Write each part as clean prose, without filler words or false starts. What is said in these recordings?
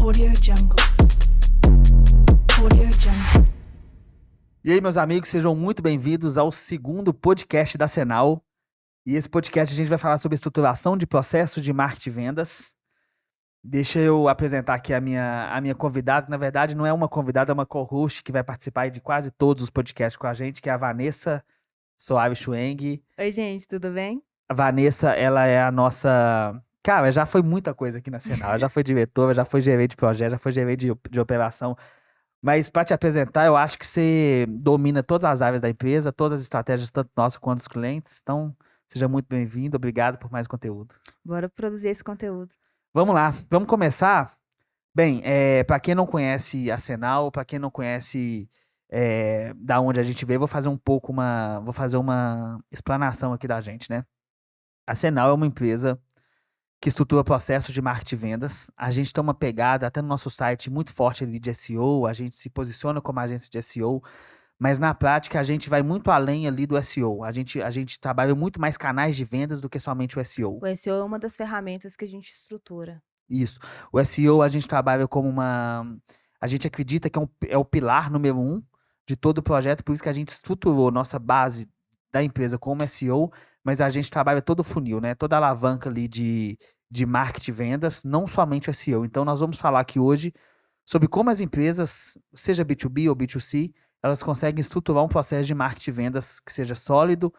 Audio Jungle. Audio Jungle. E aí, meus amigos, sejam muito bem-vindos ao segundo podcast da Cenal. E esse podcast a gente vai falar sobre estruturação de processos de marketing e vendas. Deixa eu apresentar aqui a minha convidada. Na verdade, não é uma convidada, é uma co-host que vai participar aí de quase todos os podcasts com a gente, que é a Vanessa Soares Schweng. Oi, gente, tudo bem? A Vanessa, ela é a nossa... Cara, já foi muita coisa aqui na Cenal. Ela já foi diretora, já foi gerente de projeto, já foi gerente de operação. Mas para te apresentar, eu acho que você domina todas as áreas da empresa, todas as estratégias, tanto nossas quanto dos clientes. Então, seja muito bem-vindo. Obrigado por mais conteúdo. Bora produzir esse conteúdo. Vamos lá, vamos começar. Bem, para quem não conhece a Cenal, para quem não conhece da onde a gente veio, vou fazer uma explanação aqui da gente, né? A Cenal é uma empresa que estrutura processos de marketing e vendas. A gente tem uma pegada, até no nosso site, muito forte ali de SEO, a gente se posiciona como agência de SEO, mas na prática a gente vai muito além ali do SEO. A gente trabalha muito mais canais de vendas do que somente o SEO. O SEO é uma das ferramentas que a gente estrutura. Isso. O SEO a gente trabalha como a gente acredita que é o pilar número 1 de todo o projeto, por isso que a gente estruturou nossa base da empresa como SEO, mas a gente trabalha todo o funil, né? Toda a alavanca ali de marketing e vendas, não somente o SEO. Então, nós vamos falar aqui hoje sobre como as empresas, seja B2B ou B2C, elas conseguem estruturar um processo de marketing e vendas que seja sólido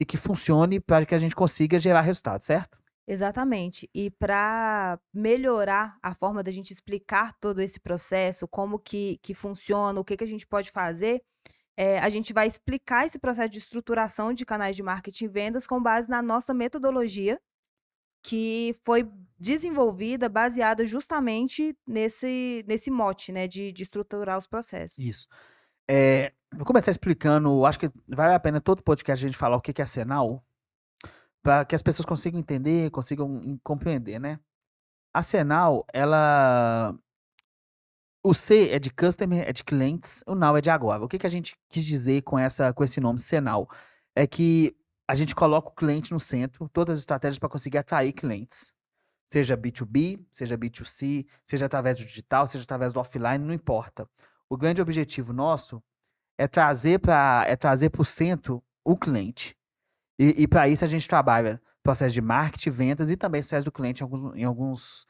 e que funcione para que a gente consiga gerar resultado, certo? Exatamente. E para melhorar a forma da gente explicar todo esse processo, como que funciona, o que a gente pode fazer, a gente vai explicar esse processo de estruturação de canais de marketing e vendas com base na nossa metodologia, que foi desenvolvida, baseada justamente nesse mote, né, de estruturar os processos. Isso. Vou começar explicando, acho que vale a pena todo podcast a gente falar o que é a Cenal, para que as pessoas consigam entender, consigam compreender, né? A Cenal, o C é de customer, é de clientes, o now é de agora. O que a gente quis dizer com esse nome, Cenal? É que a gente coloca o cliente no centro, todas as estratégias para conseguir atrair clientes. Seja B2B, seja B2C, seja através do digital, seja através do offline, não importa. O grande objetivo nosso é trazer para o centro o cliente. E para isso a gente trabalha processo de marketing, vendas e também sucesso do cliente em alguns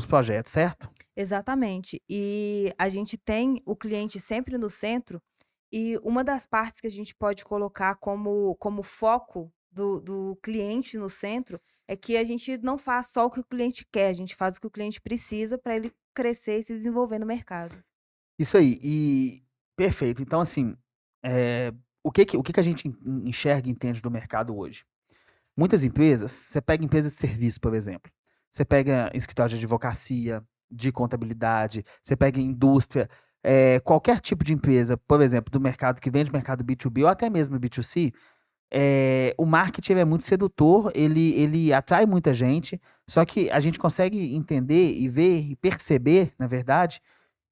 projetos, certo? Exatamente. E a gente tem o cliente sempre no centro, e uma das partes que a gente pode colocar como foco do cliente no centro é que a gente não faz só o que o cliente quer, a gente faz o que o cliente precisa para ele crescer e se desenvolver no mercado. Isso aí, e perfeito. Então, assim, o que a gente enxerga e entende do mercado hoje? Muitas empresas, você pega empresas de serviço, por exemplo, você pega escritório de advocacia, de contabilidade, você pega indústria, qualquer tipo de empresa, por exemplo, do mercado que vende mercado B2B ou até mesmo B2C, o marketing é muito sedutor, ele atrai muita gente, só que a gente consegue entender e ver e perceber, na verdade,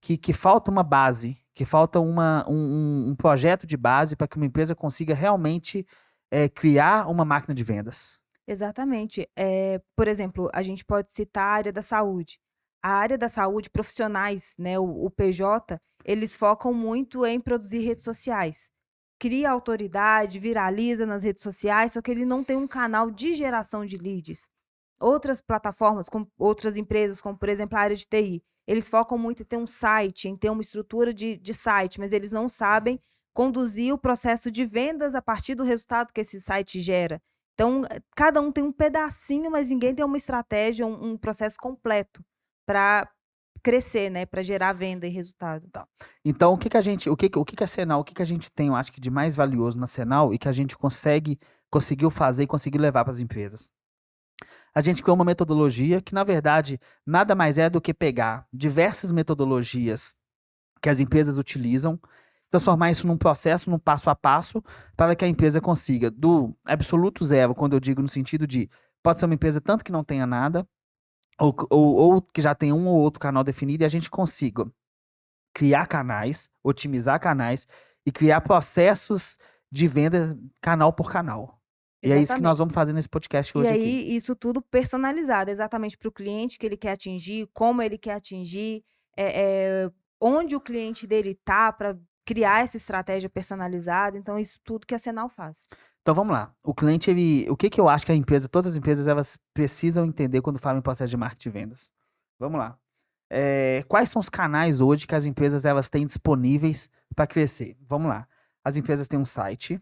que falta uma base, que falta um projeto de base para que uma empresa consiga realmente criar uma máquina de vendas. Exatamente. Por exemplo, a gente pode citar a área da saúde. A área da saúde, profissionais, né, o PJ, eles focam muito em produzir redes sociais. Cria autoridade, viraliza nas redes sociais, só que ele não tem um canal de geração de leads. Outras plataformas, outras empresas, como por exemplo a área de TI, eles focam muito em ter um site, em ter uma estrutura de site, mas eles não sabem conduzir o processo de vendas a partir do resultado que esse site gera. Então, cada um tem um pedacinho, mas ninguém tem uma estratégia, um processo completo para crescer, né, para gerar venda e resultado. Então, o que a Cenal, o que a gente tem, eu acho que de mais valioso na Cenal e que a gente conseguiu fazer e conseguiu levar para as empresas? A gente criou uma metodologia que, na verdade, nada mais é do que pegar diversas metodologias que as empresas utilizam, transformar isso num processo, num passo a passo, para que a empresa consiga, do absoluto zero, quando eu digo no sentido de, pode ser uma empresa tanto que não tenha nada, ou que já tem um ou outro canal definido, e a gente consiga criar canais, otimizar canais e criar processos de venda canal por canal. E é isso que nós Exatamente. vamos fazer nesse podcast E hoje aqui. aí, isso tudo personalizado, exatamente para o cliente que ele quer atingir, como ele quer atingir, onde o cliente dele tá, para criar essa estratégia personalizada. Então, isso tudo que a Senal faz. Então vamos lá. O cliente, o que que eu acho que todas as empresas, elas precisam entender quando falam em processo de marketing e vendas? Vamos lá. Quais são os canais hoje que as empresas elas têm disponíveis para crescer? Vamos lá. As empresas têm um site,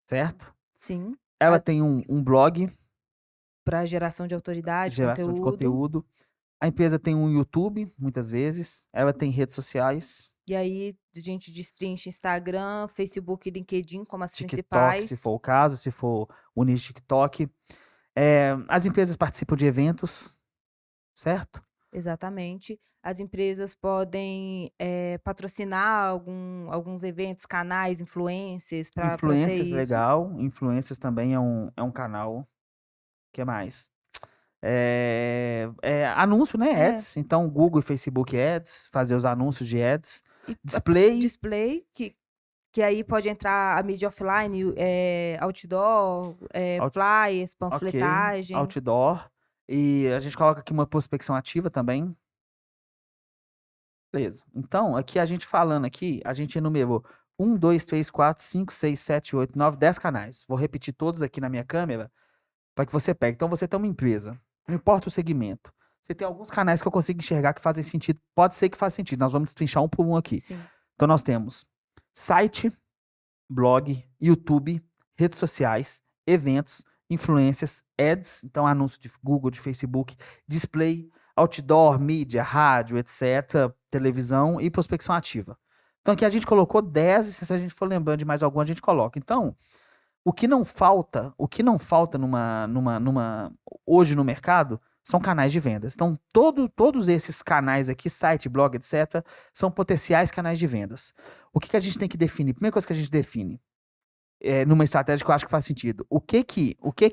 certo? Sim, Ela tem um blog, para geração de autoridade, geração de conteúdo. conteúdo. A empresa tem um YouTube, muitas vezes. Ela tem redes sociais, E aí, a gente destrincha Instagram, Facebook e LinkedIn como as TikTok, se principais. for o caso, se for o nicho TikTok. As empresas participam de eventos, certo? Exatamente. As empresas podem, patrocinar alguns eventos, canais, influencers para ter Influencers, isso. legal. Influencers também é um canal. O que mais? Anúncio, né? É, Ads. Então, Google e Facebook Ads, fazer os anúncios de ads. e Display, display, que aí pode entrar a mídia offline, outdoor, out- flyers, ok. panfletagem. Outdoor. E a gente coloca aqui uma prospecção ativa também. Beleza. Então, aqui a gente falando aqui, a gente enumerou 1, 2, 3, 4, 5, 6, 7, 8, 9, 10 canais. Vou repetir todos aqui na minha câmera para que você pegue. Então, você tem uma empresa, não importa o segmento. Você tem alguns canais que eu consigo enxergar que fazem sentido. Pode ser que faça sentido. Nós vamos destrinchar um por um aqui. Sim, Então, nós temos site, blog, YouTube, redes sociais, eventos, influências, ads, então anúncio de Google, de Facebook, display, outdoor, mídia, rádio, etc., televisão e prospecção ativa. Então aqui a gente colocou 10, e se a gente for lembrando de mais algum, a gente coloca. Então, o que não falta hoje no mercado são canais de vendas. Então, todos esses canais aqui, site, blog, etc., são potenciais canais de vendas. O que a gente tem que definir? Primeira coisa que a gente define numa estratégia que eu acho que faz sentido. O que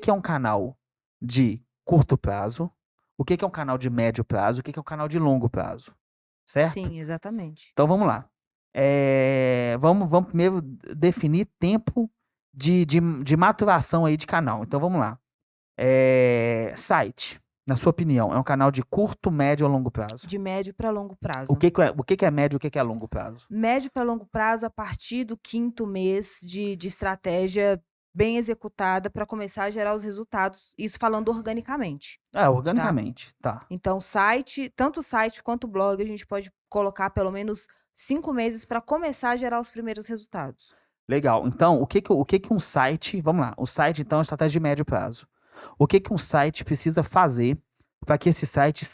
é um canal de curto prazo? O que é um canal de médio prazo? O que é um canal de longo prazo? Certo? sim, exatamente. Então vamos lá. Vamos primeiro definir tempo de maturação aí de canal. Então vamos lá. Site, na sua opinião, é um canal de curto, médio ou longo prazo? De médio para longo O prazo. que é médio e o que é longo prazo? Médio para longo prazo, a partir do 5º mês de estratégia bem executada para começar a gerar os resultados, isso falando organicamente, tá. Organicamente, tá. Então tanto o site quanto o blog, a gente pode colocar pelo menos 5 meses para começar a gerar os primeiros resultados. Legal. Então, o que que um site. Vamos lá. O site, então, é uma estratégia de médio prazo. O que que um site precisa fazer para que esse site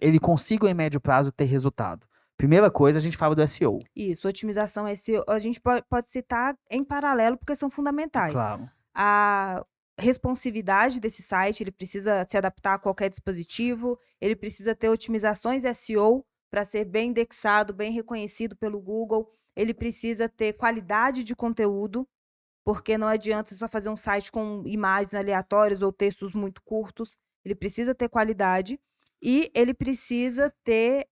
ele consiga, em médio prazo, ter resultado? Primeira coisa, a gente fala do SEO. Isso, otimização SEO, a gente pode citar em paralelo, porque são fundamentais. Claro. A responsividade desse site, ele precisa se adaptar a qualquer dispositivo, ele precisa ter otimizações SEO para ser bem indexado, bem reconhecido pelo Google, ele precisa ter qualidade de conteúdo, porque não adianta só fazer um site com imagens aleatórias ou textos muito curtos, ele precisa ter qualidade e ele precisa ter,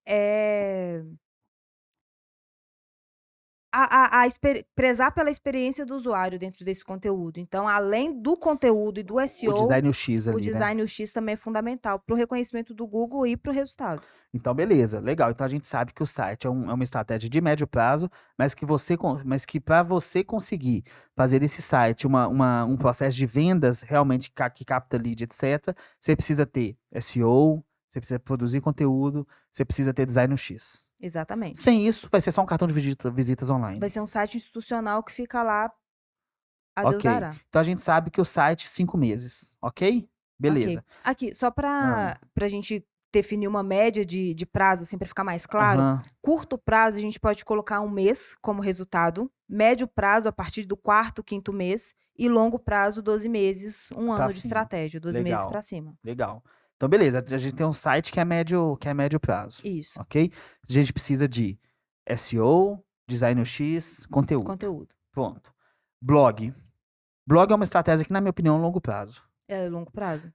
prezar pela experiência do usuário dentro desse conteúdo. Então, além do conteúdo e do O SEO, design UX o ali, né? design UX também é fundamental para o reconhecimento do Google e para o resultado. Então, beleza, legal. Então a gente sabe que o site é uma estratégia de médio prazo, mas que para você conseguir fazer desse site um processo de vendas realmente que capta lead, etc., você precisa ter SEO, você precisa produzir conteúdo, você precisa ter design UX. Exatamente. Sem isso, vai ser só um cartão de visitas online. Vai ser um site institucional que fica lá a Deus Ok. dará. Então a gente sabe que o site, 5 meses, ok? Beleza. Ok. Aqui, só para a gente definir uma média de prazo, assim, para ficar mais claro. Aham. Curto prazo, a gente pode colocar 1 mês como resultado. Médio prazo, a partir do 4º, 5º mês. E longo prazo, 12 meses, 1 Pra ano de cima. estratégia, 12 meses Legal. para cima. Legal. Então, beleza. A gente tem um site que é médio prazo. Isso, Ok? A gente precisa de SEO, design UX, conteúdo. conteúdo. Pronto. Blog. Blog é uma estratégia que, na minha opinião, é longo prazo. É longo prazo.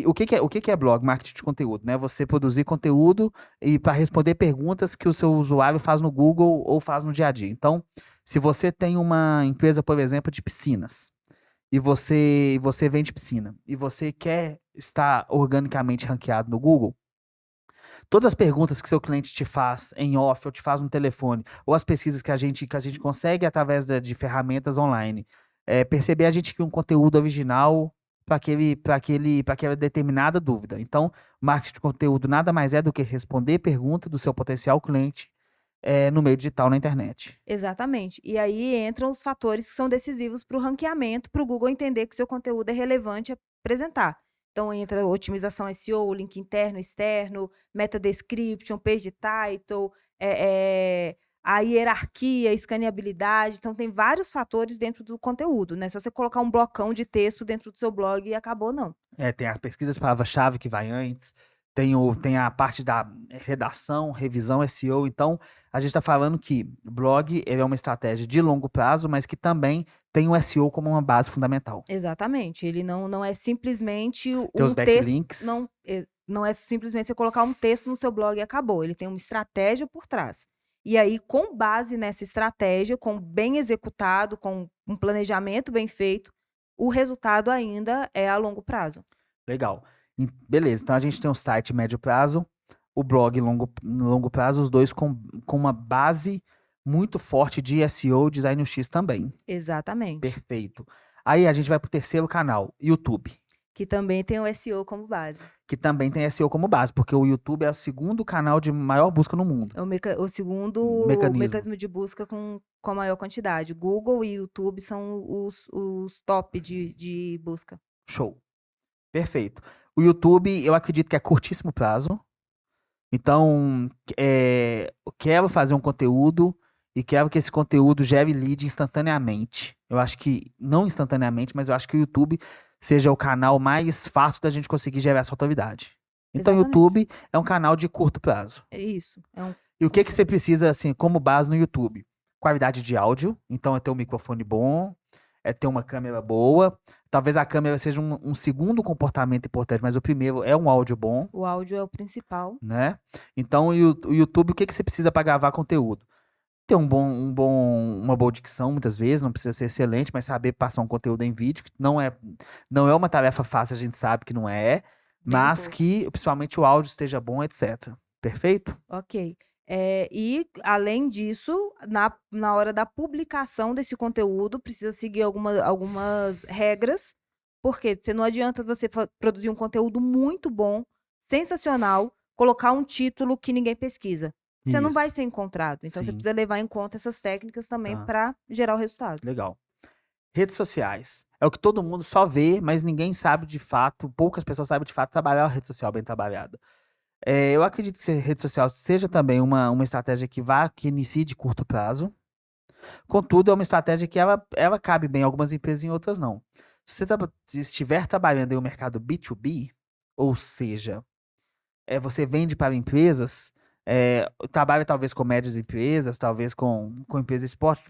O que é blog? Marketing de conteúdo, né? Você produzir conteúdo e para responder perguntas que o seu usuário faz no Google ou faz no dia a dia. Então, se você tem uma empresa, por exemplo, de piscinas, você vende piscina, e você quer estar organicamente ranqueado no Google, todas as perguntas que seu cliente te faz em off, ou te faz no telefone, ou as pesquisas que a gente consegue através de ferramentas online, perceber a gente cria um conteúdo original para aquela determinada dúvida. Então, marketing de conteúdo nada mais é do que responder pergunta do seu potencial cliente no meio digital na internet. Exatamente. E aí entram os fatores que são decisivos para o ranqueamento, para o Google entender que seu conteúdo é relevante a apresentar. Então entra otimização SEO, link interno, externo, meta description, page title, a hierarquia, escaneabilidade. Então tem vários fatores dentro do conteúdo, né? Se você colocar um blocão de texto dentro do seu blog e acabou, não. Tem a pesquisa de palavra-chave que vai antes, tem a parte da redação, revisão SEO. Então, a gente está falando que blog ele é uma estratégia de longo prazo, mas que também tem o SEO como uma base fundamental. Exatamente. Ele não é simplesmente Tem os um texto. backlinks. Não é simplesmente você colocar um texto no seu blog e acabou. Ele tem uma estratégia por trás. E aí, com base nessa estratégia, com bem executado, com um planejamento bem feito, o resultado ainda é a longo prazo. Legal. Beleza, então a gente tem o site médio prazo, o blog longo prazo, os dois com uma base muito forte de SEO, Design UX também. Exatamente. Perfeito. Aí a gente vai para o terceiro canal, YouTube. Que também tem o SEO como base. Que também tem SEO como base, porque o YouTube é o segundo canal de maior busca no mundo. É o segundo mecanismo de busca com maior quantidade. Google e YouTube são os top de busca. Show. Perfeito. O YouTube, eu acredito que é curtíssimo prazo. Então, quero fazer um conteúdo e quero que esse conteúdo gere lead instantaneamente. Eu acho que, não instantaneamente, mas eu acho que o YouTube seja o canal mais fácil da gente conseguir gerar essa autoridade. Então, o Exatamente. YouTube é um canal de curto prazo. É isso. E o que você precisa, assim, como base no YouTube? Qualidade de áudio. Então, é ter um microfone bom, é ter uma câmera boa. Talvez a câmera seja um segundo comportamento importante, mas o primeiro é um áudio bom, O áudio é o principal. né? Então, o YouTube, o que você precisa para gravar conteúdo? Ter uma boa dicção, muitas vezes, não precisa ser excelente, mas saber passar um conteúdo em vídeo, que não é uma tarefa fácil, a gente sabe que não é, mas que, principalmente, o áudio esteja bom, etc. Perfeito? Ok. E, além disso, na hora da publicação desse conteúdo, precisa seguir algumas regras, porque não adianta você produzir um conteúdo muito bom, sensacional, colocar um título que ninguém pesquisa. Você não vai Isso. ser encontrado. Então, você Sim. precisa levar em conta essas técnicas também Tá. para gerar o resultado. Legal. Redes sociais. É o que todo mundo só vê, mas ninguém sabe de fato, poucas pessoas sabem de fato trabalhar a rede social bem trabalhada. Eu acredito que rede social seja também uma estratégia que inicie de curto prazo. Contudo, é uma estratégia que ela cabe bem em algumas empresas e em outras não. Se você estiver trabalhando em um mercado B2B, ou seja, você vende para empresas, trabalha talvez com médias empresas, talvez com empresas de esporte,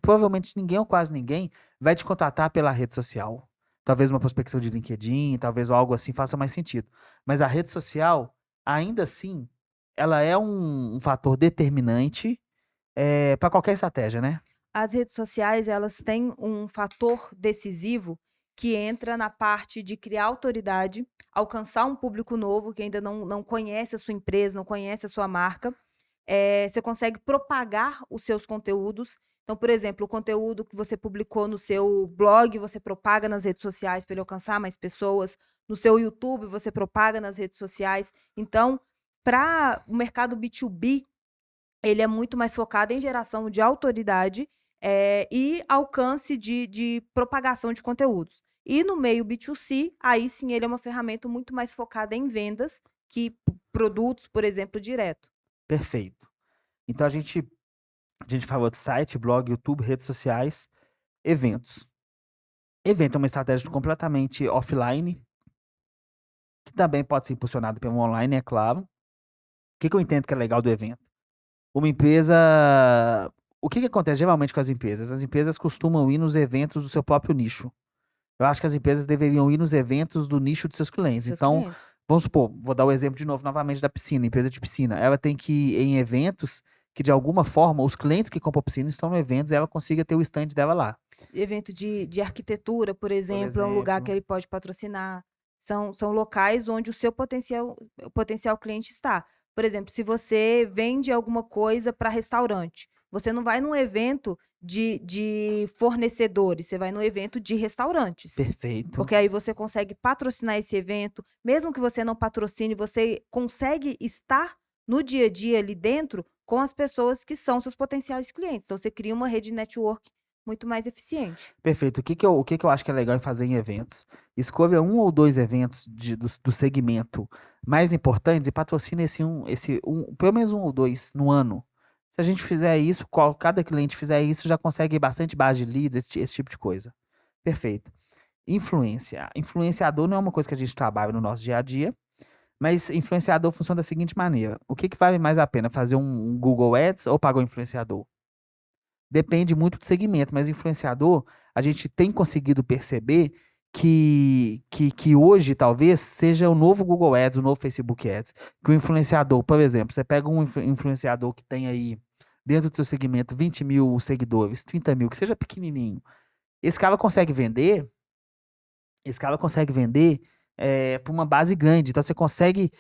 provavelmente ninguém ou quase ninguém vai te contratar pela rede social. Talvez uma prospecção de LinkedIn, talvez algo assim faça mais sentido. Mas a rede social, ainda assim, ela é um fator determinante para qualquer estratégia, né? As redes sociais, elas têm um fator decisivo que entra na parte de criar autoridade, alcançar um público novo que ainda não conhece a sua empresa, não conhece a sua marca. Você consegue propagar os seus conteúdos. Então, por exemplo, o conteúdo que você publicou no seu blog, você propaga nas redes sociais para ele alcançar mais pessoas. No seu YouTube, você propaga nas redes sociais. Então, para o mercado B2B, ele é muito mais focado em geração de autoridade, e alcance de propagação de conteúdos. E no meio B2C, aí sim ele é uma ferramenta muito mais focada em vendas que produtos, por exemplo, direto. Perfeito. Então a gente falou de site, blog, YouTube, redes sociais, eventos. Evento é uma estratégia completamente offline, que também pode ser impulsionado pelo online, é claro. O que eu entendo que é legal do evento? Uma empresa. O que acontece geralmente com as empresas? As empresas costumam ir nos eventos do seu próprio nicho. Eu acho que as empresas deveriam ir nos eventos do nicho de seus clientes. Então, vamos supor, vou dar o exemplo de novo, novamente, da piscina, empresa de piscina. Ela tem que ir em eventos que, de alguma forma, os clientes que compram piscina estão no evento e ela consiga ter o stand dela lá. Evento de arquitetura, por Por exemplo, é um lugar que exemplo. ele pode patrocinar. São locais onde o potencial cliente está. Por exemplo, se você vende alguma coisa para restaurante, você não vai num evento de fornecedores, você vai num evento de restaurantes. Perfeito. Porque aí você consegue patrocinar esse evento, mesmo que você não patrocine, você consegue estar no dia a dia ali dentro com as pessoas que são seus potenciais clientes. Então você cria uma rede de network muito mais eficiente. Perfeito. O que que eu acho que é legal em fazer em eventos? Escolha um ou dois eventos do segmento mais importantes e patrocine pelo menos um ou dois no ano. Se a gente fizer isso, cada cliente fizer isso, já consegue bastante base de leads, esse tipo de coisa. Perfeito. Influência. Influenciador não é uma coisa que a gente trabalha no nosso dia a dia, mas influenciador funciona da seguinte maneira: o que que vale mais a pena, fazer um Google Ads ou pagar um influenciador? Depende muito do segmento, mas influenciador, a gente tem conseguido perceber que hoje talvez seja o novo Google Ads, o novo Facebook Ads. Que o influenciador, por exemplo, você pega um influenciador que tem aí, dentro do seu segmento, 20 mil seguidores, 30 mil, que seja pequenininho. Esse cara consegue vender, para uma base grande. Então você consegue.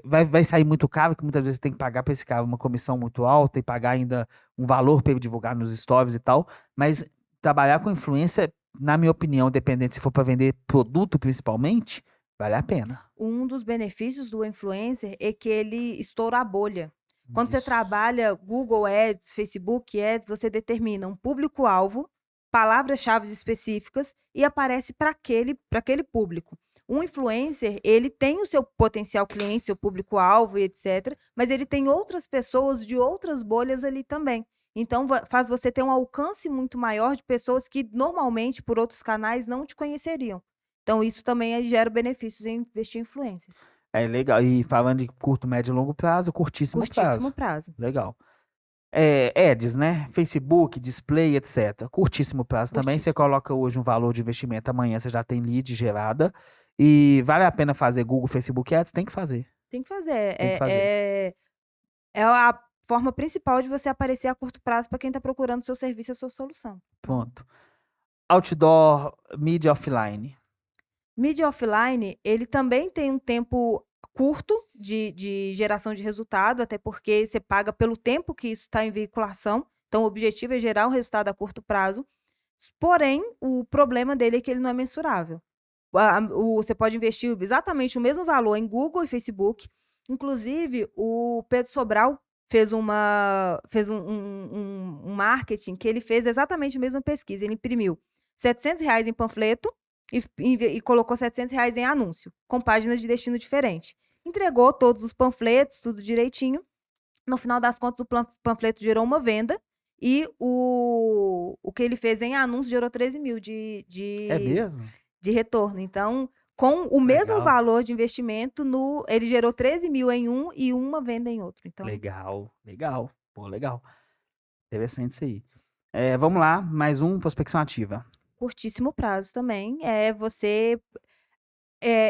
Vai sair muito caro, que muitas vezes você tem que pagar para esse cara uma comissão muito alta e pagar ainda um valor para ele divulgar nos stories e tal. Mas trabalhar com influência, na minha opinião, dependendo se for para vender produto principalmente, vale a pena. Um dos benefícios do influencer é que ele estoura a bolha. Quando você Isso. trabalha Google Ads, Facebook Ads, você determina um público-alvo, palavras-chave específicas e aparece para aquele público. Um influencer, ele tem o seu potencial cliente, seu público-alvo e etc, mas ele tem outras pessoas de outras bolhas ali também. Então faz você ter um alcance muito maior de pessoas que normalmente por outros canais não te conheceriam. Então isso também gera benefícios em investir em influencers. É legal. E falando de curto, médio e longo prazo, curtíssimo Curtíssimo prazo. prazo. Legal. Ads, né? Facebook, display, etc. Curtíssimo prazo também. Você Curtíssimo. coloca hoje um valor de investimento, amanhã você já tem lead gerada. E vale a pena fazer Google, Facebook Ads? Tem que fazer. Tem que fazer. Tem que fazer. É a forma principal de você aparecer a curto prazo para quem está procurando o seu serviço, a sua solução. Pronto. Outdoor, mídia offline. Mídia offline, ele também tem um tempo curto de geração de resultado, até porque você paga pelo tempo que isso está em veiculação. Então, o objetivo é gerar um resultado a curto prazo. Porém, o problema dele é que ele não é mensurável. Você pode investir exatamente o mesmo valor em Google e Facebook. Inclusive, o Pedro Sobral fez um marketing que ele fez exatamente a mesma pesquisa. Ele imprimiu R$ 700 em panfleto e colocou R$ 700 em anúncio, com páginas de destino diferente. Entregou todos os panfletos, tudo direitinho. No final das contas, o panfleto gerou uma venda e o que ele fez em anúncio gerou 13 mil É mesmo? de retorno. Então, com o mesmo Legal. valor de investimento, ele gerou 13 mil em um e uma venda em outro. Então, Legal. Legal. Pô, legal. Interessante isso aí. Vamos lá, mais um, prospecção ativa. curtíssimo prazo também.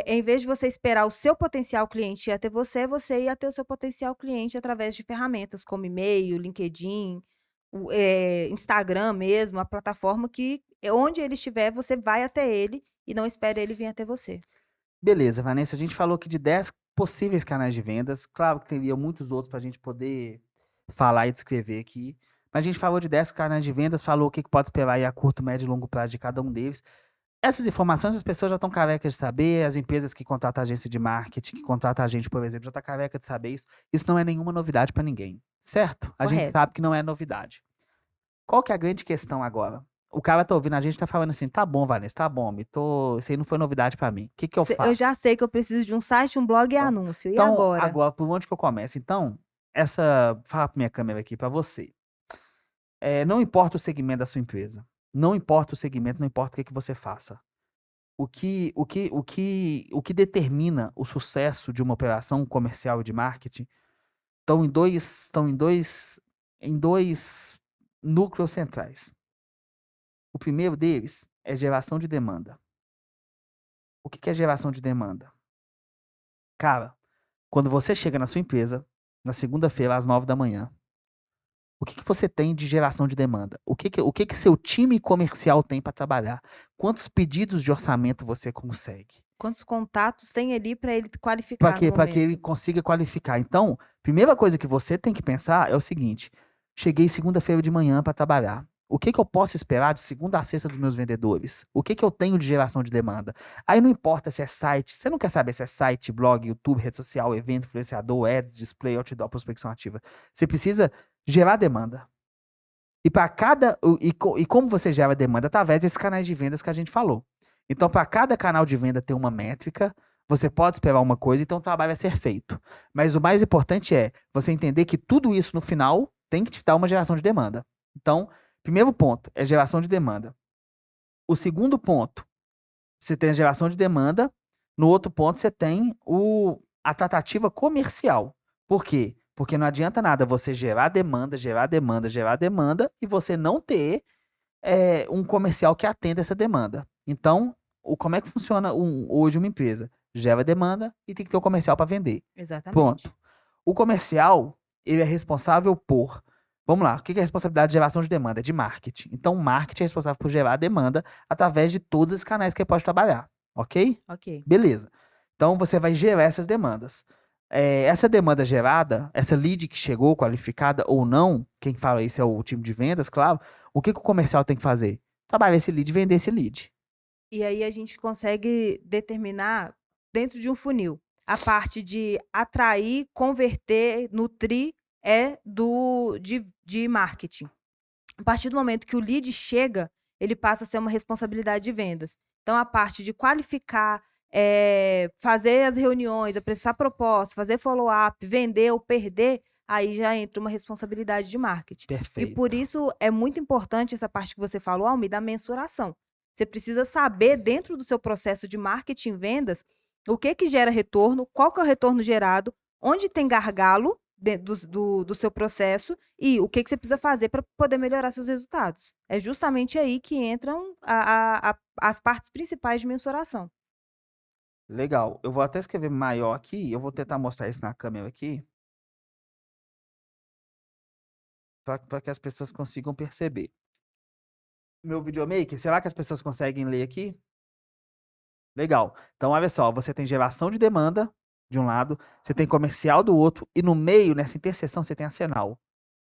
Em vez de você esperar o seu potencial cliente ir até você ir até o seu potencial cliente através de ferramentas como e-mail, LinkedIn, Instagram mesmo, a plataforma que onde ele estiver, você vai até ele e não espere ele vir até você. Beleza, Vanessa, a gente falou aqui de 10 possíveis canais de vendas. Claro que teria muitos outros para a gente poder falar e descrever aqui. Mas a gente falou de 10 canais de vendas, falou o que que pode esperar aí a curto, médio e longo prazo de cada um deles. Essas informações as pessoas já estão carecas de saber, as empresas que contratam a agência de marketing, que contratam a gente, por exemplo, já estão careca de saber isso. Isso não é nenhuma novidade para ninguém, certo? A gente Correto. sabe que não é novidade. Qual que é a grande questão agora? O cara tá ouvindo a gente, tá falando assim, tá bom, Vanessa, tá bom, isso aí não foi novidade para mim. O que que eu Eu já faço? sei que eu preciso de um site, um blog e Então, anúncio. E então, agora? agora, por onde que eu começo? Então, fala pra minha câmera aqui para você. Não importa o segmento da sua empresa. Não importa o segmento, não importa o que que você faça. O que determina o sucesso de uma operação comercial e de marketing estão em dois núcleos centrais. O primeiro deles é geração de demanda. O que que é geração de demanda? Cara, quando você chega na sua empresa, na segunda-feira, às 9 da manhã, O que você tem de geração de demanda? O que seu time comercial tem para trabalhar? Quantos pedidos de orçamento você consegue? Quantos contatos tem ali para ele Para qualificar no quê? Para que ele momento? consiga qualificar. Então, primeira coisa que você tem que pensar é o seguinte: cheguei segunda-feira de manhã para trabalhar. O que eu posso esperar de segunda a sexta dos meus vendedores? O que eu tenho de geração de demanda? Aí não importa se é site, você não quer saber se é site, blog, YouTube, rede social, evento, influenciador, ads, display, outdoor, prospecção ativa. Você precisa gerar demanda. E para e como você gera demanda através desses canais de vendas que a gente falou. Então, para cada canal de venda ter uma métrica, você pode esperar uma coisa, então o trabalho vai ser feito. Mas o mais importante é você entender que tudo isso no final tem que te dar uma geração de demanda. Então, primeiro ponto é geração de demanda. O segundo ponto, você tem a geração de demanda. No outro ponto, você tem a tratativa comercial. Por quê? Porque não adianta nada você gerar demanda, gerar demanda, gerar demanda e você não ter um comercial que atenda essa demanda. Então, como é que funciona hoje uma empresa? Gera demanda e tem que ter um comercial para vender. Exatamente. Pronto. O comercial, ele é responsável por... Vamos lá, o que é a responsabilidade de geração de demanda? É de marketing. Então, o marketing é responsável por gerar demanda através de todos os canais que ele pode trabalhar. Ok? Ok. Beleza. Então, você vai gerar essas demandas. Essa demanda gerada, essa lead que chegou, qualificada ou não, quem fala isso é o time de vendas, claro. O que o comercial tem que fazer? Trabalhar esse lead, vender esse lead. E aí a gente consegue determinar dentro de um funil. A parte de atrair, converter, nutrir é de marketing. A partir do momento que o lead chega, ele passa a ser uma responsabilidade de vendas. Então, a parte de qualificar, fazer as reuniões, apresentar proposta, fazer follow-up, vender ou perder, aí já entra uma responsabilidade de marketing. E por Perfeito. isso é muito importante essa parte que você falou, Almi, da mensuração. Você precisa saber, dentro do seu processo de marketing e vendas, o que gera retorno, qual que é o retorno gerado, onde tem gargalo dentro do seu processo e o que você precisa fazer para poder melhorar seus resultados. É justamente aí que entram as partes principais de mensuração. Legal. Eu vou até escrever maior aqui. Eu vou tentar mostrar isso na câmera aqui. Para que as pessoas consigam perceber. Meu videomaker, será que as pessoas conseguem ler aqui? Legal. Então, olha só. Você tem geração de demanda de um lado. Você tem comercial do outro. E no meio, nessa interseção, você tem arsenal.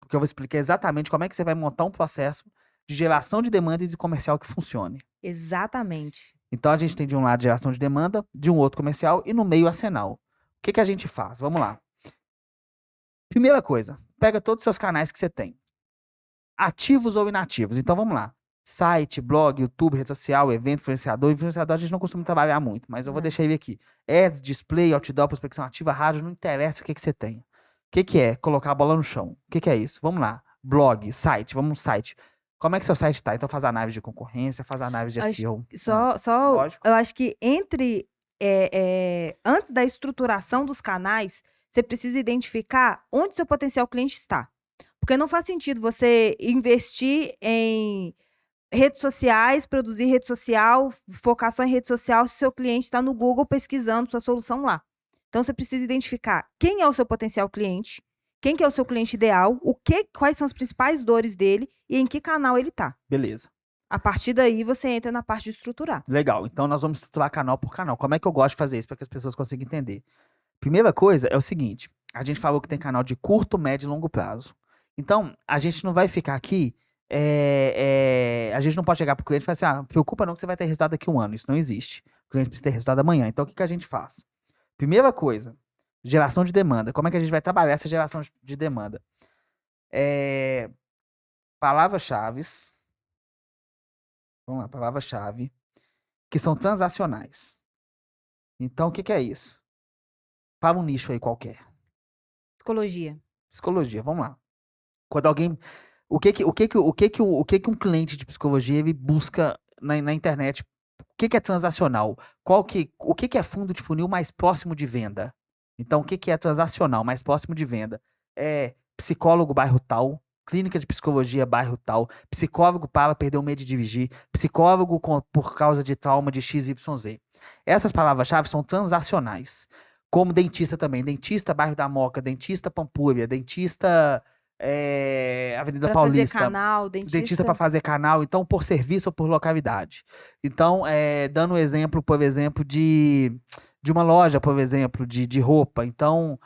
Porque eu vou explicar exatamente como é que você vai montar um processo de geração de demanda e de comercial que funcione. Exatamente. Então, a gente tem de um lado geração de demanda, de um outro comercial e no meio arsenal. O que a gente faz? Vamos lá. Primeira coisa, pega todos os seus canais que você tem. Ativos ou inativos. Então, vamos lá. Site, blog, YouTube, rede social, evento, influenciador. Influenciador a gente não costuma trabalhar muito, mas eu vou deixar ele aqui. Ads, display, outdoor, prospecção ativa, rádio, não interessa o que você tem. O que é colocar a bola no chão? O que é isso? Vamos lá. Blog, site, vamos no site. Como é que seu site tá? Então faz análise de concorrência, faz análise de SEO. Lógico. Eu acho que antes da estruturação dos canais, você precisa identificar onde seu potencial cliente está. Porque não faz sentido você investir em redes sociais, produzir rede social, focar só em rede social se seu cliente está no Google pesquisando sua solução lá. Então, você precisa identificar quem é o seu potencial cliente, quem que é o seu cliente ideal, quais são as principais dores dele e em que canal ele está. Beleza. A partir daí, você entra na parte de estruturar. Legal. Então, nós vamos estruturar canal por canal. Como é que eu gosto de fazer isso para que as pessoas consigam entender? Primeira coisa é o seguinte. A gente falou que tem canal de curto, médio e longo prazo. Então, a gente não vai ficar aqui... a gente não pode chegar para o cliente e falar assim, preocupa não que você vai ter resultado daqui a um ano. Isso não existe. O cliente precisa ter resultado amanhã. Então, o que a gente faz? Primeira coisa, geração de demanda. Como é que a gente vai trabalhar essa geração de demanda? Palavras-chave. Vamos lá, palavra-chave. Que são transacionais. Então, o que é isso? Para um nicho aí qualquer. Psicologia, vamos lá. Quando alguém... O que um cliente de psicologia ele busca na internet? O que é transacional? O que é fundo de funil mais próximo de venda? Então, o que é transacional mais próximo de venda? É psicólogo bairro tal, clínica de psicologia bairro tal, psicólogo para perder o medo de dirigir, psicólogo por causa de trauma de XYZ. Essas palavras-chave são transacionais. Como dentista também. Dentista bairro da Moca, dentista Pampulha, dentista Avenida Para fazer Paulista, canal, dentista para dentista. fazer canal, então por serviço ou por localidade. Então, dando um exemplo, por exemplo, de uma loja, por exemplo, de roupa. Então,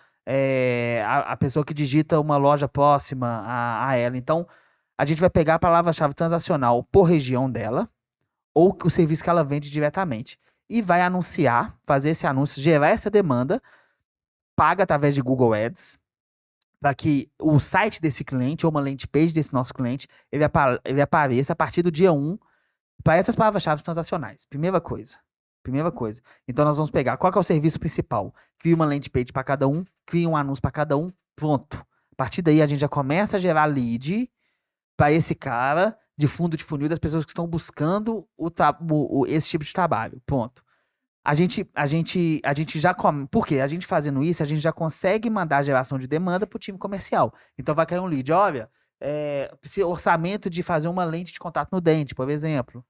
a pessoa que digita uma loja próxima a ela. Então, a gente vai pegar a palavra-chave transacional por região dela, ou o serviço que ela vende diretamente. E vai anunciar, fazer esse anúncio, gerar essa demanda, paga através de Google Ads, para que o site desse cliente ou uma landing page desse nosso cliente, ele apareça a partir do dia 1 para essas palavras-chave transacionais. Primeira coisa. Primeira coisa. Então, nós vamos pegar qual que é o serviço principal. Cria uma landing page para cada um, cria um anúncio para cada um, pronto. A partir daí, a gente já começa a gerar lead para esse cara de fundo de funil das pessoas que estão buscando esse tipo de trabalho. Pronto. A gente já por quê? A gente fazendo isso, a gente já consegue mandar a geração de demanda para o time comercial. Então vai cair um lead, olha, orçamento de fazer uma lente de contato no dente, por exemplo.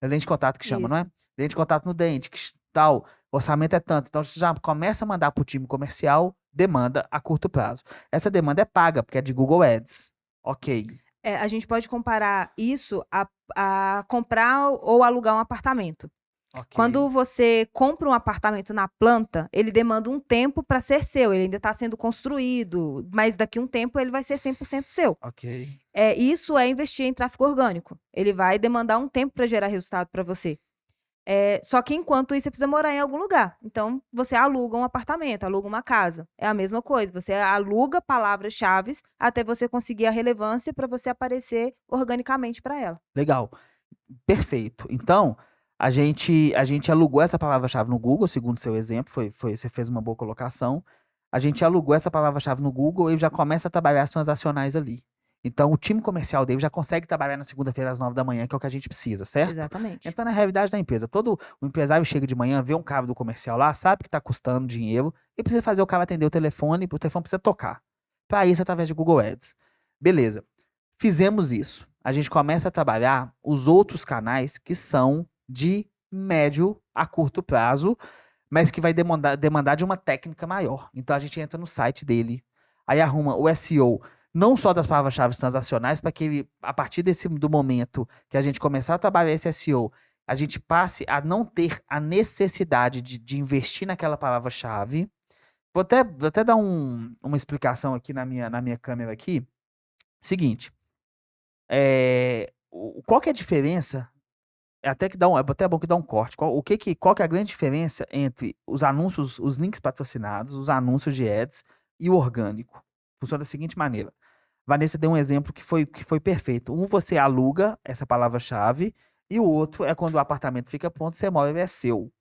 É lente de contato que chama, não é? Isso. Lente de contato no dente, tal. Orçamento é tanto. Então você já começa a mandar para o time comercial demanda a curto prazo. Essa demanda é paga, porque é de Google Ads. Ok. A gente pode comparar isso a comprar ou alugar um apartamento. Ok. Quando você compra um apartamento na planta, ele demanda um tempo para ser seu, ele ainda está sendo construído, mas daqui a um tempo ele vai ser 100% seu. Ok. Isso é investir em tráfego orgânico. Ele vai demandar um tempo para gerar resultado para você. Só que enquanto isso, você precisa morar em algum lugar. Então, você aluga um apartamento, aluga uma casa. É a mesma coisa. Você aluga palavras-chave até você conseguir a relevância para você aparecer organicamente para ela. Legal. Perfeito. Então, a gente alugou essa palavra-chave no Google, segundo seu exemplo, você fez uma boa colocação. A gente alugou essa palavra-chave no Google e já começa a trabalhar as transacionais ali. Então, o time comercial dele já consegue trabalhar na segunda-feira às 9 da manhã, que é o que a gente precisa, certo? Exatamente. Então, na realidade da empresa, todo o empresário chega de manhã, vê um cara do comercial lá, sabe que está custando dinheiro e precisa fazer o cara atender o telefone precisa tocar. Para isso, através de Google Ads. Beleza. Fizemos isso. A gente começa a trabalhar os outros canais que são de médio a curto prazo, mas que vai demandar de uma técnica maior. Então a gente entra no site dele, aí arruma o SEO, não só das palavras-chave transacionais, para que ele, a partir do momento que a gente começar a trabalhar esse SEO, a gente passe a não ter a necessidade de investir naquela palavra-chave. Vou até dar uma explicação aqui na minha câmera aqui. Seguinte. Qual que é a diferença? É até bom que dá um corte. Qual que é a grande diferença entre os anúncios, os links patrocinados, os anúncios de ads e o orgânico? Funciona da seguinte maneira. Vanessa deu um exemplo que foi perfeito. Um, você aluga essa palavra-chave, e o outro é quando o apartamento fica pronto, você mora, ele é seu.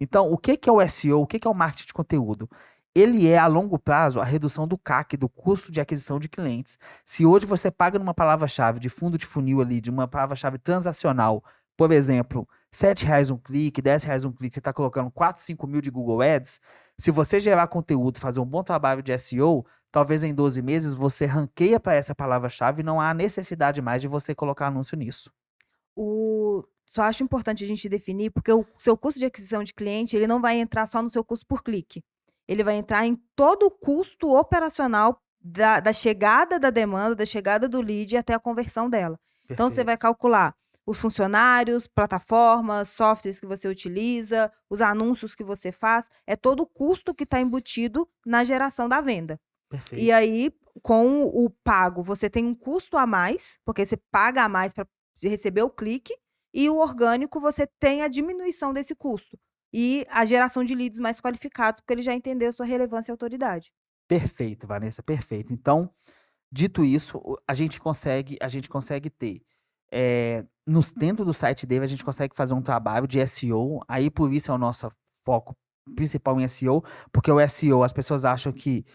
Então, o que é o SEO? O que é o marketing de conteúdo? Ele é, a longo prazo, a redução do CAC, do custo de aquisição de clientes. Se hoje você paga numa palavra-chave de fundo de funil ali, de uma palavra-chave transacional, por exemplo, R$7 um clique, R$10 um clique, você está colocando 4, 5 mil de Google Ads, se você gerar conteúdo, fazer um bom trabalho de SEO, talvez em 12 meses você ranqueia para essa palavra-chave e não há necessidade mais de você colocar anúncio nisso. Só acho importante a gente definir, porque o seu custo de aquisição de cliente, ele não vai entrar só no seu custo por clique. Ele vai entrar em todo o custo operacional da chegada da demanda, da chegada do lead até a conversão dela. Então, você vai calcular os funcionários, plataformas, softwares que você utiliza, os anúncios que você faz, é todo o custo que está embutido na geração da venda. Perfeito. E aí, com o pago, você tem um custo a mais, porque você paga a mais para receber o clique, e o orgânico você tem a diminuição desse custo. E a geração de leads mais qualificados, porque ele já entendeu sua relevância e autoridade. Perfeito, Vanessa, perfeito. Então, dito isso, a gente consegue ter, dentro do site dele, a gente consegue fazer um trabalho de SEO, aí por isso é o nosso foco principal em SEO, porque o SEO, as pessoas acham que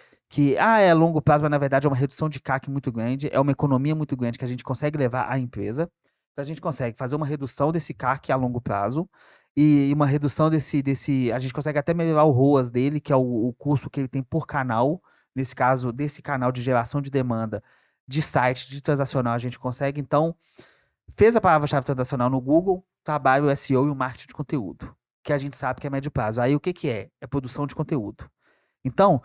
é longo prazo, mas na verdade é uma redução de CAC muito grande, é uma economia muito grande que a gente consegue levar à empresa. Então a gente consegue fazer uma redução desse CAC a longo prazo e uma redução a gente consegue até melhorar o ROAS dele, que é o custo que ele tem por canal, nesse caso, desse canal de geração de demanda de site, de transacional, a gente consegue. Então, fez a palavra-chave transacional no Google, trabalha o SEO e o marketing de conteúdo, que a gente sabe que é médio prazo. Aí o que é? É produção de conteúdo. Então,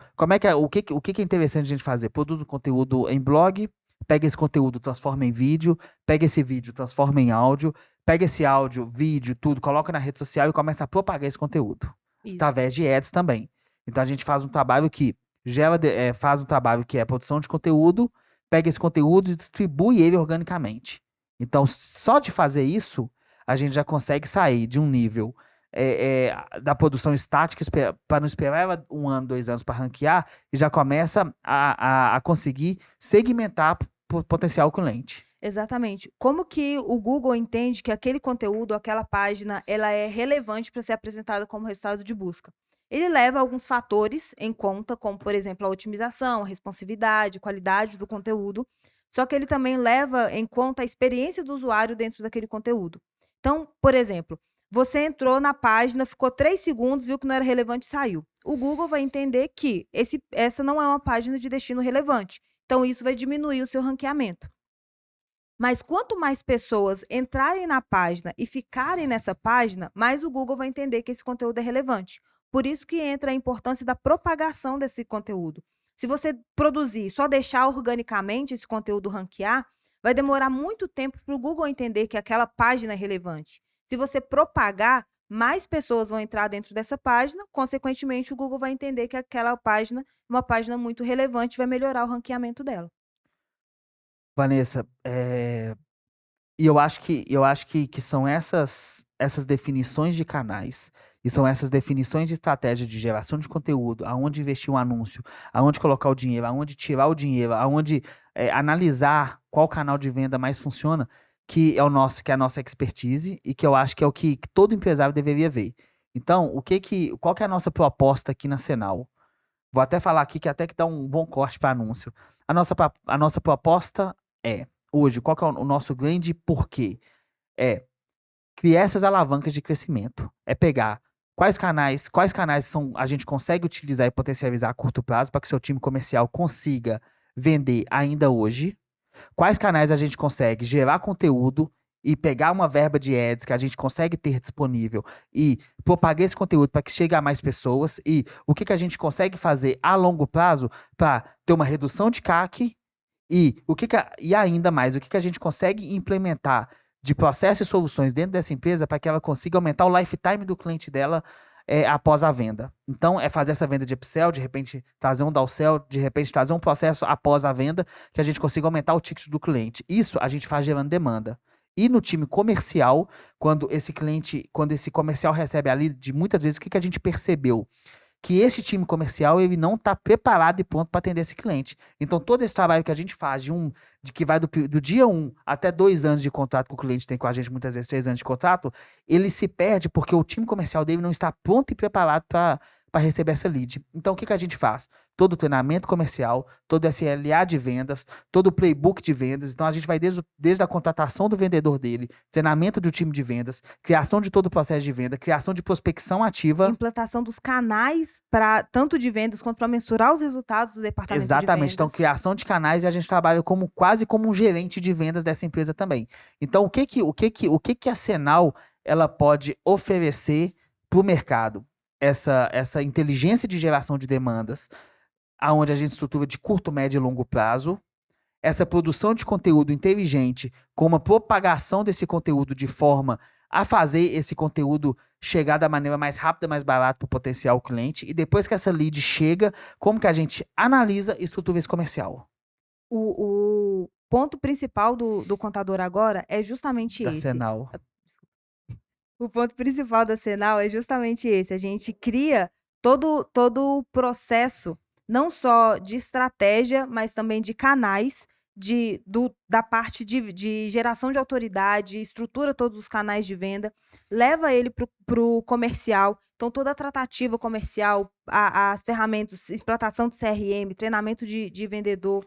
o que que é interessante a gente fazer? Produz um conteúdo em blog, pega esse conteúdo, transforma em vídeo, pega esse vídeo, transforma em áudio, pega esse áudio, vídeo, tudo, coloca na rede social e começa a propagar esse conteúdo. Isso. Através de ads também. Então a gente faz um trabalho que faz um trabalho que é produção de conteúdo, pega esse conteúdo e distribui ele organicamente. Então, só de fazer isso, a gente já consegue sair de um nível da produção estática para não esperar ela 1 ano, 2 anos para ranquear e já começa a conseguir segmentar potencial cliente. Exatamente. Como que o Google entende que aquele conteúdo, aquela página, ela é relevante para ser apresentada como resultado de busca? Ele leva alguns fatores em conta, como, por exemplo, a otimização, a responsividade, qualidade do conteúdo, só que ele também leva em conta a experiência do usuário dentro daquele conteúdo. Então, por exemplo, você entrou na página, ficou 3 segundos, viu que não era relevante e saiu. O Google vai entender que essa não é uma página de destino relevante. Então, isso vai diminuir o seu ranqueamento. Mas quanto mais pessoas entrarem na página e ficarem nessa página, mais o Google vai entender que esse conteúdo é relevante. Por isso que entra a importância da propagação desse conteúdo. Se você produzir e só deixar organicamente esse conteúdo ranquear, vai demorar muito tempo para o Google entender que aquela página é relevante. Se você propagar, mais pessoas vão entrar dentro dessa página, consequentemente, o Google vai entender que aquela página é uma página muito relevante e vai melhorar o ranqueamento dela. Vanessa, e eu acho que são essas definições de canais e são essas definições de estratégia de geração de conteúdo, aonde investir um anúncio, aonde colocar o dinheiro, aonde tirar o dinheiro, aonde analisar qual canal de venda mais funciona, que é a nossa expertise e que eu acho que é o que todo empresário deveria ver. Então, qual que é a nossa proposta aqui na Cenal? Vou até falar aqui que até que dá um bom corte para anúncio. A nossa proposta é, hoje, qual que é o nosso grande porquê? É criar essas alavancas de crescimento. É pegar quais canais a gente consegue utilizar e potencializar a curto prazo para que seu time comercial consiga vender ainda hoje. Quais canais a gente consegue gerar conteúdo e pegar uma verba de ads que a gente consegue ter disponível e propagar esse conteúdo para que chegue a mais pessoas e o que a gente consegue fazer a longo prazo para ter uma redução de CAC e ainda mais, o que a gente consegue implementar de processos e soluções dentro dessa empresa para que ela consiga aumentar o lifetime do cliente dela após a venda. Então, é fazer essa venda de upsell, de repente trazer um downsell, de repente trazer um processo após a venda que a gente consiga aumentar o ticket do cliente. Isso a gente faz gerando demanda. E no time comercial, quando esse comercial recebe a lead, muitas vezes, o que a gente percebeu? Que esse time comercial ele não está preparado e pronto para atender esse cliente. Então, todo esse trabalho que a gente faz, de que vai do dia 1 até 2 anos de contrato que o cliente tem com a gente, muitas vezes 3 anos de contrato, ele se perde porque o time comercial dele não está pronto e preparado para receber essa lead. Então, o que a gente faz? Todo o treinamento comercial, todo o SLA de vendas, todo o playbook de vendas. Então, a gente vai desde a contratação do vendedor dele, treinamento do time de vendas, criação de todo o processo de venda, criação de prospecção ativa. Implantação dos canais para tanto de vendas quanto para mensurar os resultados do departamento de Exatamente. vendas. Então, criação de canais e a gente trabalha quase como um gerente de vendas dessa empresa também. Então, o que a Cenal ela pode oferecer para o mercado? Essa inteligência de geração de demandas, aonde a gente estrutura de curto, médio e longo prazo, essa produção de conteúdo inteligente com uma propagação desse conteúdo de forma a fazer esse conteúdo chegar da maneira mais rápida, mais barata para o potencial cliente, e depois que essa lead chega, como que a gente analisa e estrutura esse comercial O ponto principal do contador agora é justamente da esse. Cenal. O ponto principal da Cenal é justamente esse. A gente cria todo o processo, não só de estratégia, mas também de canais, da parte de geração de autoridade, estrutura todos os canais de venda, leva ele para o comercial. Então, toda a tratativa comercial, as ferramentas, implantação de CRM, treinamento de vendedor,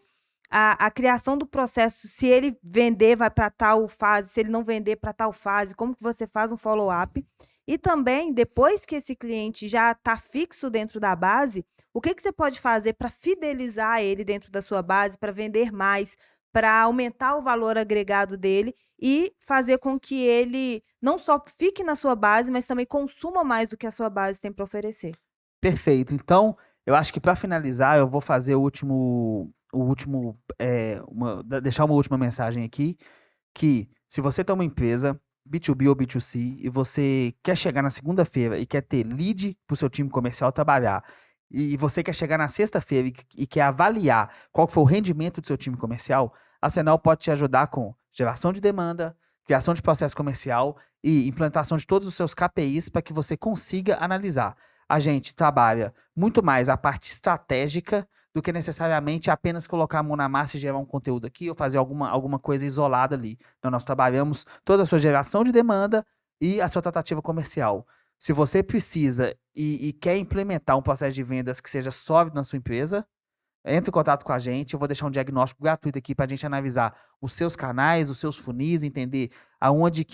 a criação do processo, se ele vender, vai para tal fase, se ele não vender, para tal fase, como que você faz um follow-up. E também, depois que esse cliente já está fixo dentro da base, o que você pode fazer para fidelizar ele dentro da sua base, para vender mais, para aumentar o valor agregado dele e fazer com que ele não só fique na sua base, mas também consuma mais do que a sua base tem para oferecer. Perfeito. Então, Eu acho que para finalizar, eu vou fazer deixar uma última mensagem aqui, que se você tem uma empresa, B2B ou B2C, e você quer chegar na segunda-feira e quer ter lead para o seu time comercial trabalhar, e você quer chegar na sexta-feira e quer avaliar qual que foi o rendimento do seu time comercial, a Senal pode te ajudar com geração de demanda, criação de processo comercial e implantação de todos os seus KPIs para que você consiga analisar. A gente trabalha muito mais a parte estratégica do que necessariamente apenas colocar a mão na massa e gerar um conteúdo aqui ou fazer alguma coisa isolada ali. Então, nós trabalhamos toda a sua geração de demanda e a sua tratativa comercial. Se você precisa e quer implementar um processo de vendas que seja sólido na sua empresa, entre em contato com a gente, eu vou deixar um diagnóstico gratuito aqui para a gente analisar os seus canais, os seus funis, entender aonde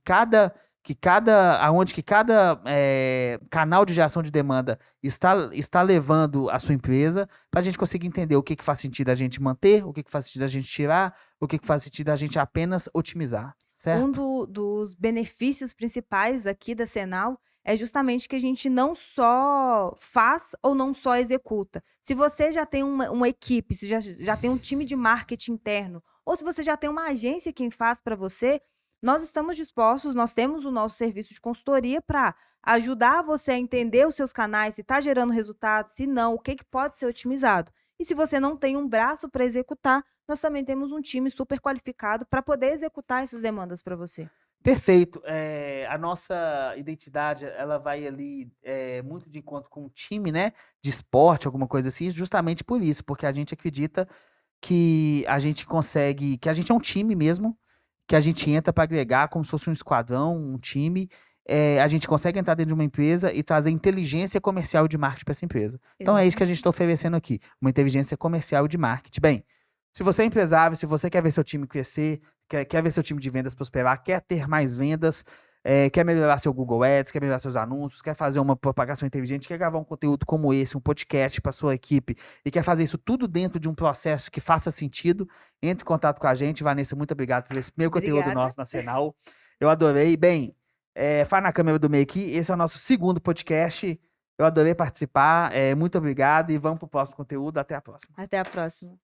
cada canal de geração de demanda está levando a sua empresa, para a gente conseguir entender o que faz sentido a gente manter, o que faz sentido a gente tirar, o que faz sentido a gente apenas otimizar, certo? Dos benefícios principais aqui da Senal é justamente que a gente não só faz ou não só executa. Se você já tem uma equipe, se já tem um time de marketing interno, ou se você já tem uma agência que faz para você, nós estamos dispostos, nós temos o nosso serviço de consultoria para ajudar você a entender os seus canais, se está gerando resultado, se não, o que pode ser otimizado. E se você não tem um braço para executar, nós também temos um time super qualificado para poder executar essas demandas para você. Perfeito. A nossa identidade, ela vai ali muito de encontro com um time, né, de esporte, alguma coisa assim, justamente por isso, porque a gente acredita que a gente consegue, que a gente é um time mesmo, que a gente entra para agregar como se fosse um esquadrão, um time. A gente consegue entrar dentro de uma empresa e trazer inteligência comercial e de marketing para essa empresa. Então é isso que a gente está oferecendo aqui, uma inteligência comercial e de marketing. Bem, se você é empresário, se você quer ver seu time crescer, quer ver seu time de vendas prosperar, quer ter mais vendas, quer melhorar seu Google Ads, quer melhorar seus anúncios, quer fazer uma propagação inteligente, quer gravar um conteúdo como esse, um podcast para sua equipe, e quer fazer isso tudo dentro de um processo que faça sentido, entre em contato com a gente. Vanessa, muito obrigado por esse primeiro conteúdo nosso na Senal. Eu adorei. Bem, faz na câmera do meio aqui. Esse é o nosso segundo podcast. Eu adorei participar. Muito obrigado e vamos para o próximo conteúdo. Até a próxima. Até a próxima.